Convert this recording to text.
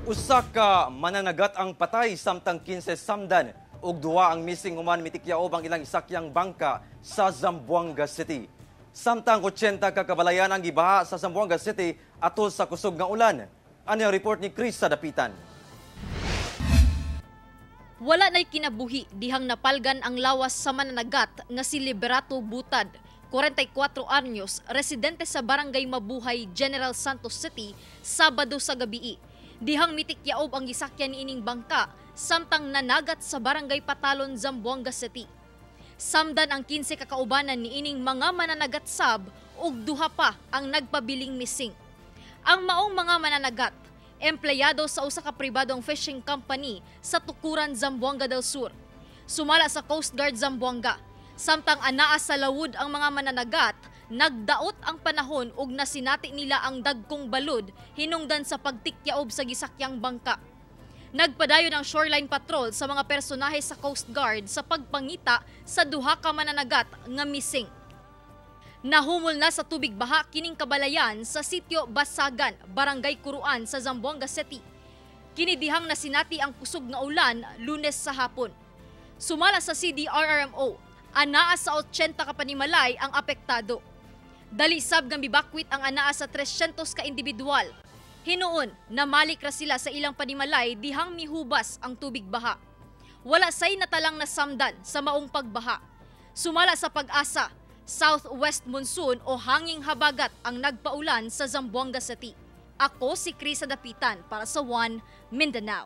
Usa ka mananagat ang patay samtang 15 samdan ug duwa ang missing human mitikyaob ang ilang isakyang bangka sa Zamboanga City. Samtang 80 ka kabalayan ang gibaha sa Zamboanga City atol sa kusog nga ulan. Ano ang report ni Chris sa Dapitan? Wala na'y kinabuhi dihang napalgan ang lawas sa mananagat nga si Liberato Butad, 44 anyos, residente sa Barangay Mabuhay, General Santos City, Sabado sa gabi. Dihang mitikyaob ang gisakyan niining bangka samtang nanagat sa Barangay Patalon, Zamboanga City. Samdan ang 15 kakaubanan niining mga mananagat sab ug duha pa ang nagpabiling missing. Ang maong mga mananagat empleyado sa usa ka pribadong fishing company sa Tukuran, Zamboanga del Sur. Sumala sa Coast Guard Zamboanga. Samtang anaa sa lawod ang mga mananagat, nagdaot ang panahon ug nasinati nila ang dagkong balod hinungdan sa pagtikyaob sa gisakyang bangka. Nagpadayon ang shoreline patrol sa mga personahe sa Coast Guard sa pagpangita sa duha ka mananagat nga missing. Nahumol na sa tubig baha kining kabalayan sa sitio Basagan, Barangay Kuruan sa Zamboanga City. Kinidihang nasinati ang kusog nga ulan Lunes sa hapon. Sumala sa CDRRMO, anaa sa 80 ka panimalay ang apektado. Dali sab nga mibakwit ang anaa sa 300 ka individual. Hinuon, namalik ra sila sa ilang panimalay dihang mihubas ang tubig baha. Wala say natalang nasamdan sa maong pagbaha. Sumala sa Pag-asa, southwest monsoon o hanging habagat ang nagpaulan sa Zamboanga City. Ako si Chris sa Dapitan para sa One Mindanao.